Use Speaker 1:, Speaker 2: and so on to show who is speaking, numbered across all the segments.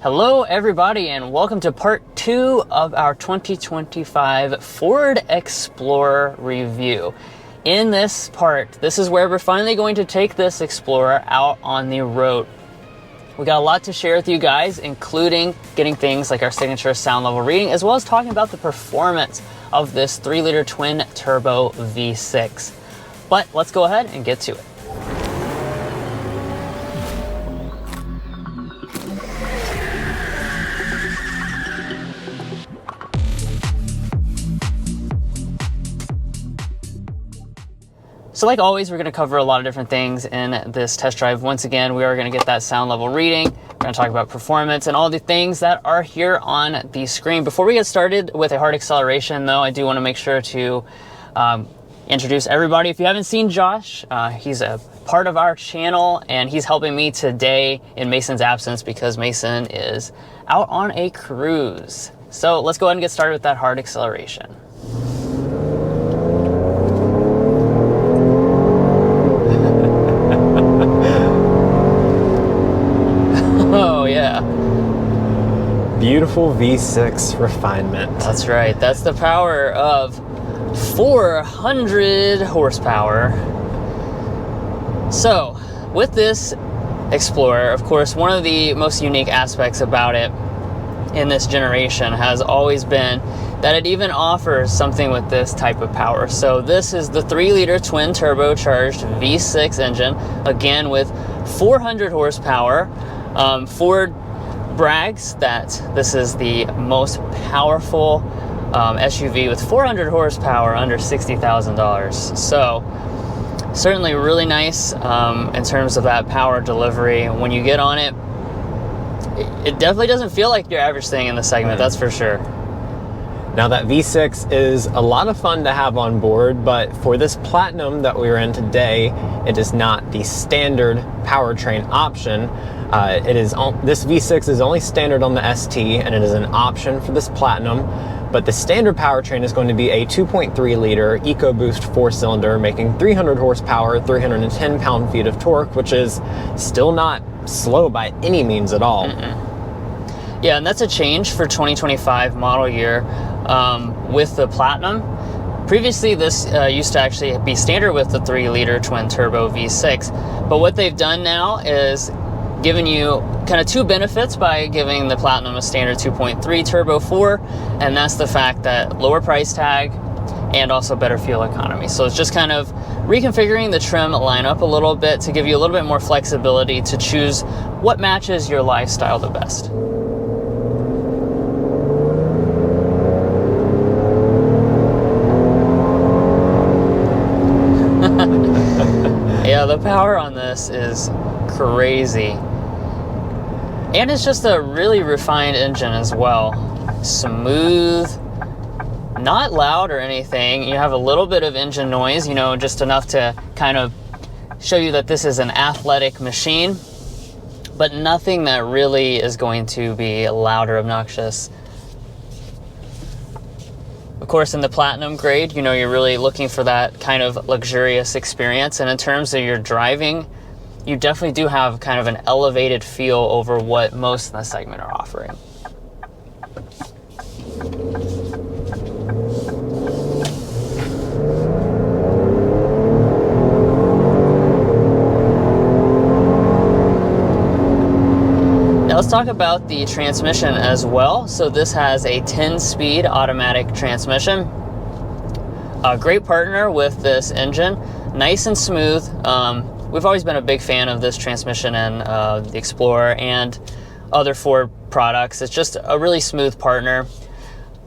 Speaker 1: Hello everybody and welcome to part 2 of our 2025 Ford Explorer review. In this part, this is where we're finally going to take this Explorer out on the road. We got a lot to share with you guys, including getting things like our signature sound level reading, as well as talking about the performance of this 3-liter twin turbo V6. But let's go ahead and get to it. So like always, we're going to cover a lot of different things in this test drive. Once again, we are going to get that sound level reading. We're going to talk about performance and all the things that are here on the screen. Before we get started with a hard acceleration, though, I do want to make sure to introduce everybody. If you haven't seen Josh, he's a part of our channel, and he's helping me today in Mason's absence because Mason is out on a cruise. So let's go ahead and get started with that hard acceleration.
Speaker 2: Beautiful V6 refinement.
Speaker 1: That's right. That's the power of 400 horsepower. So, with this Explorer, of course, one of the most unique aspects about it in this generation has always been that it even offers something with this type of power. So this is the 3-liter twin turbocharged V6 engine, again with 400 horsepower. Ford brags that this is the most powerful SUV with 400 horsepower under $60,000. So certainly really nice in terms of that power delivery. When you get on it, it definitely doesn't feel like your average thing in the segment, that's for sure.
Speaker 2: Now that V6 is a lot of fun to have on board, but for this Platinum that we're in today, it is not the standard powertrain option. This V6 is only standard on the ST, and it is an option for this Platinum, but the standard powertrain is going to be a 2.3 liter EcoBoost 4-cylinder making 300 horsepower, 310 pound-feet of torque, which is still not slow by any means at all.
Speaker 1: Yeah, and that's a change for 2025 model year with the Platinum. Previously, this used to actually be standard with the 3-liter twin turbo V6, but what they've done now is given you kind of two benefits by giving the Platinum a standard 2.3 turbo 4, and that's the fact that lower price tag and also better fuel economy. So it's just kind of reconfiguring the trim lineup a little bit to give you a little bit more flexibility to choose what matches your lifestyle the best. Yeah, the power on this is crazy. And it's just a really refined engine as well. Smooth, not loud or anything. You have a little bit of engine noise, you know, just enough to kind of show you that this is an athletic machine, but nothing that really is going to be loud or obnoxious. Of course, in the Platinum grade, you know, you're really looking for that kind of luxurious experience. And in terms of your driving, you definitely do have kind of an elevated feel over what most in the segment are offering. Now let's talk about the transmission as well. So this has a 10-speed automatic transmission. A great partner with this engine, nice and smooth. We've always been a big fan of this transmission and the Explorer and other Ford products. It's just a really smooth partner.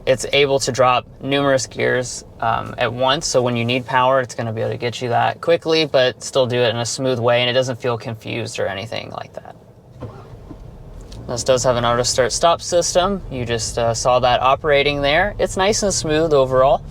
Speaker 1: It's able to drop numerous gears at once, so when you need power, it's going to be able to get you that quickly, but still do it in a smooth way, and it doesn't feel confused or anything like that. This does have an auto start stop system. You just saw that operating there. It's nice and smooth overall.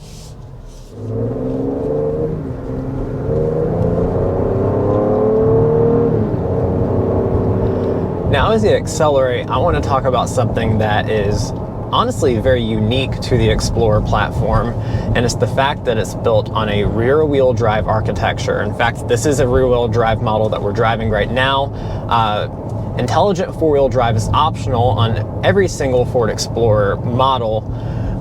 Speaker 2: Now as you accelerate, I want to talk about something that is honestly very unique to the Explorer platform, and it's the fact that it's built on a rear-wheel drive architecture. In fact, this is a rear-wheel drive model that we're driving right now. intelligent four-wheel drive is optional on every single Ford Explorer model,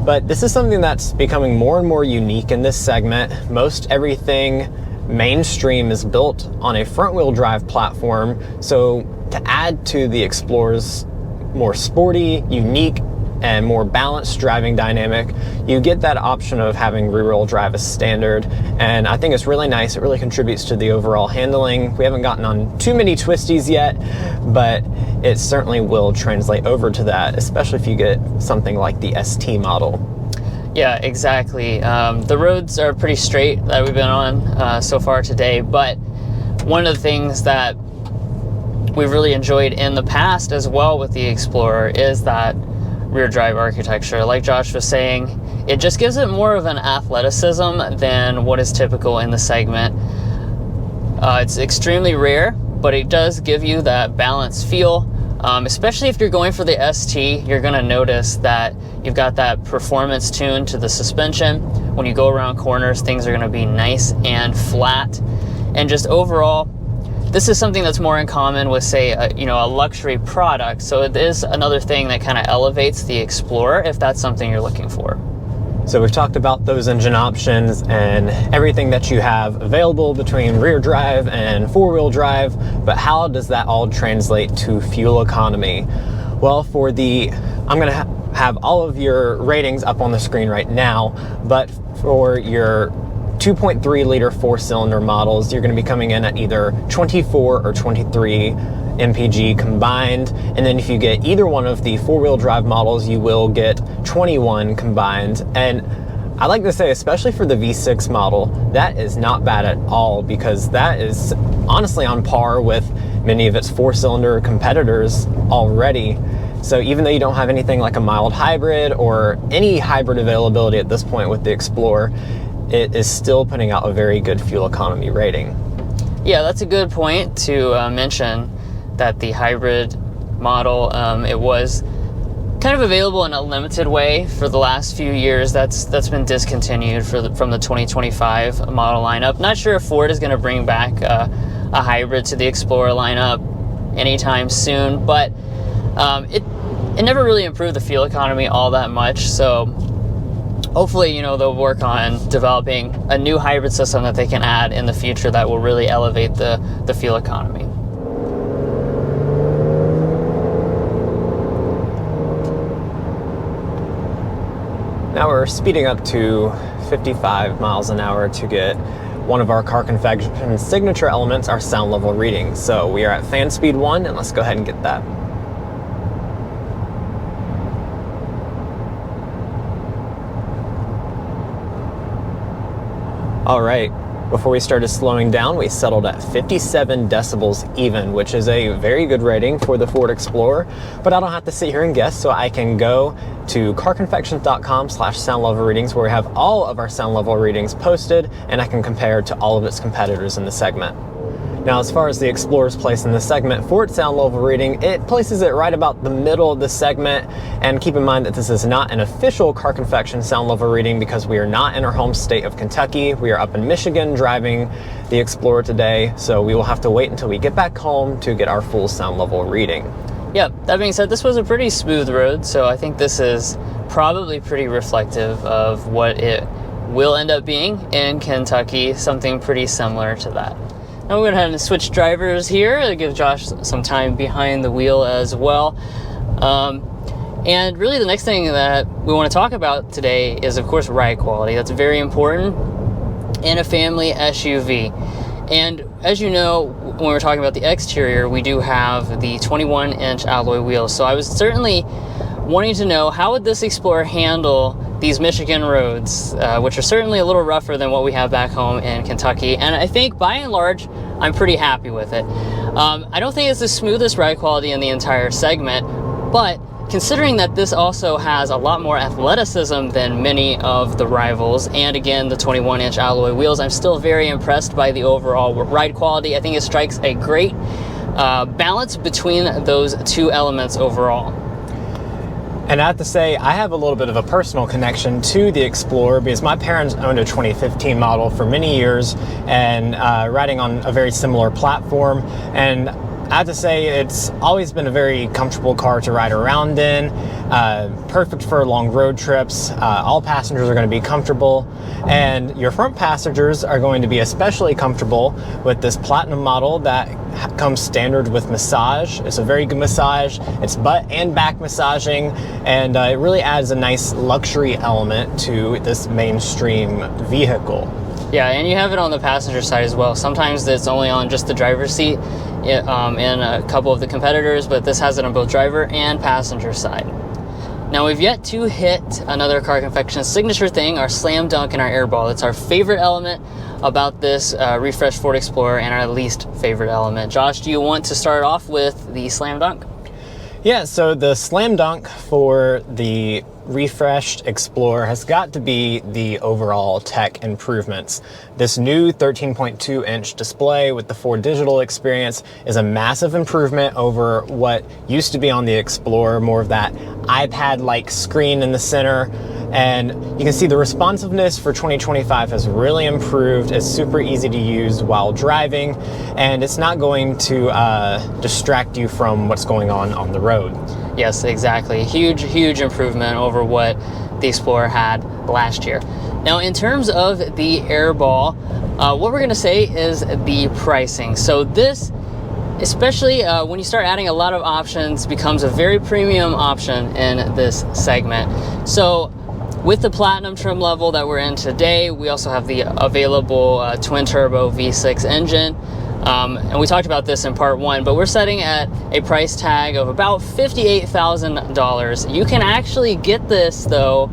Speaker 2: but this is something that's becoming more and more unique in this segment. Most everything mainstream is built on a front-wheel drive platform, so to add to the Explorer's more sporty, unique, and more balanced driving dynamic, you get that option of having rear-wheel drive as standard, and I think it's really nice. It really contributes to the overall handling. We haven't gotten on too many twisties yet, but it certainly will translate over to that, especially if you get something like the ST model.
Speaker 1: Yeah, exactly. The roads are pretty straight that we've been on so far today, but one of the things that we've really enjoyed in the past as well with the Explorer is that rear drive architecture. Like Josh was saying, it just gives it more of an athleticism than what is typical in the segment. It's extremely rare, but it does give you that balanced feel. Especially if you're going for the ST, you're going to notice that you've got that performance tune to the suspension. When you go around corners, things are going to be nice and flat. And just overall, this is something that's more in common with, say, a luxury product. So it is another thing that kind of elevates the Explorer if that's something you're looking for.
Speaker 2: So we've talked about those engine options and everything that you have available between rear drive and four-wheel drive, but how does that all translate to fuel economy? Well, I'm going to have all of your ratings up on the screen right now, but for your 2.3 liter four-cylinder models, you're going to be coming in at either 24 or 23 mpg combined, and then if you get either one of the four-wheel drive models, you will get 21 combined. And I like to say, especially for the V6 model, that is not bad at all, because that is honestly on par with many of its four-cylinder competitors already. So even though you don't have anything like a mild hybrid or any hybrid availability at this point with the Explorer, it is still putting out a very good fuel economy rating.
Speaker 1: Yeah, that's a good point to mention, that the hybrid model, it was kind of available in a limited way for the last few years. That's been discontinued from the 2025 model lineup. Not sure if Ford is going to bring back a hybrid to the Explorer lineup anytime soon, but it never really improved the fuel economy all that much. So hopefully, they'll work on developing a new hybrid system that they can add in the future that will really elevate the fuel economy.
Speaker 2: Now we're speeding up to 55 miles an hour to get one of our car confection signature elements, our sound level reading. So we are at fan speed 1, and let's go ahead and get that. All right, before we started slowing down, we settled at 57 decibels even, which is a very good rating for the Ford Explorer, but I don't have to sit here and guess, so I can go to carconfections.com/sound level readings, where we have all of our sound level readings posted, and I can compare to all of its competitors in the segment. Now, as far as the Explorer's place in the segment for its sound level reading, it places it right about the middle of the segment. And keep in mind that this is not an official Car Confection sound level reading, because we are not in our home state of Kentucky. We are up in Michigan driving the Explorer today, so we will have to wait until we get back home to get our full sound level reading.
Speaker 1: Yeah, that being said, this was a pretty smooth road, so I think this is probably pretty reflective of what it will end up being in Kentucky, something pretty similar to that. Now we're going to have to switch drivers here to give Josh some time behind the wheel as well. And really the next thing that we want to talk about today is, of course, ride quality. That's very important in a family SUV. And as you know, when we're talking about the exterior, we do have the 21-inch alloy wheels. So I was certainly wanting to know, how would this Explorer handle these Michigan roads, which are certainly a little rougher than what we have back home in Kentucky. And I think by and large, I'm pretty happy with it. I don't think it's the smoothest ride quality in the entire segment, but considering that this also has a lot more athleticism than many of the rivals, and again, the 21-inch alloy wheels, I'm still very impressed by the overall ride quality. I think it strikes a great balance between those two elements overall.
Speaker 2: And I have to say, I have a little bit of a personal connection to the Explorer, because my parents owned a 2015 model for many years, and riding on a very similar platform. And I have to say it's always been a very comfortable car to ride around in, perfect for long road trips. All passengers are going to be comfortable, and your front passengers are going to be especially comfortable with this Platinum model that comes standard with massage. It's a very good massage. It's butt and back massaging, and it really adds a nice luxury element to this mainstream vehicle.
Speaker 1: Yeah, and you have it on the passenger side as well. Sometimes it's only on just the driver's seat in a couple of the competitors, but this has it on both driver and passenger side. Now, we've yet to hit another Car Confection's signature thing, our slam dunk and our airball. It's our favorite element about this refreshed Ford Explorer and our least favorite element. Josh, do you want to start off with the slam dunk?
Speaker 2: Yeah, so the slam dunk for the refreshed Explorer has got to be the overall tech improvements. This new 13.2-inch display with the Ford Digital experience is a massive improvement over what used to be on the Explorer, more of that iPad-like screen in the center. And you can see the responsiveness for 2025 has really improved. It's super easy to use while driving, and it's not going to distract you from what's going on the road.
Speaker 1: Yes, exactly. Huge improvement over what the Explorer had last year. Now, in terms of the airball, what we're going to say is the pricing. So this, especially when you start adding a lot of options, becomes a very premium option in this segment. So with the Platinum trim level that we're in today, we also have the available twin turbo V6 engine. And we talked about this in part one, but we're setting at a price tag of about $58,000. You can actually get this though,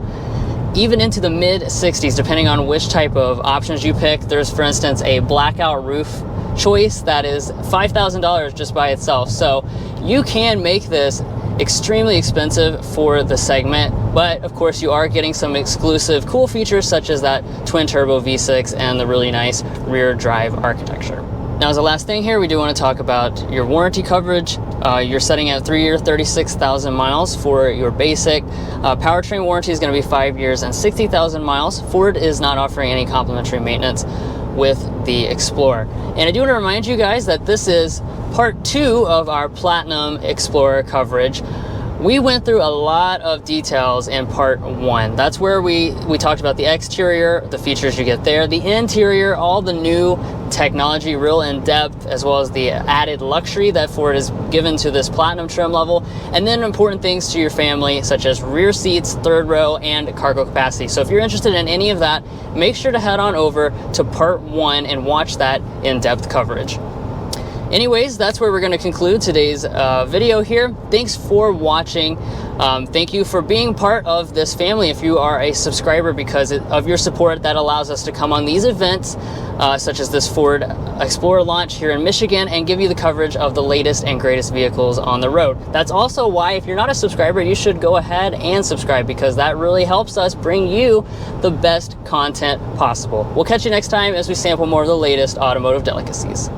Speaker 1: even into the mid 60s, depending on which type of options you pick. There's, for instance, a blackout roof choice that is $5,000 just by itself. So you can make this extremely expensive for the segment, but of course you are getting some exclusive cool features such as that twin turbo V6 and the really nice rear drive architecture. Now, as a last thing here, we do want to talk about your warranty coverage. You're setting at 3 year, 36,000 miles for your basic. Powertrain warranty is going to be 5 years and 60,000 miles. Ford is not offering any complimentary maintenance with the Explorer. And I do want to remind you guys that this is part 2 of our Platinum Explorer coverage. We went through a lot of details in part 1. That's where we talked about the exterior, the features you get there, the interior, all the new technology, real in depth, as well as the added luxury that Ford has given to this Platinum trim level, and then important things to your family such as rear seats, third row, and cargo capacity. So if you're interested in any of that, make sure to head on over to part 1 and watch that in-depth coverage. Anyways, that's where we're going to conclude today's video here. Thanks for watching. Thank you for being part of this family. If you are a subscriber, because of your support, that allows us to come on these events, such as this Ford Explorer launch here in Michigan, and give you the coverage of the latest and greatest vehicles on the road. That's also why, if you're not a subscriber, you should go ahead and subscribe, because that really helps us bring you the best content possible. We'll catch you next time as we sample more of the latest automotive delicacies.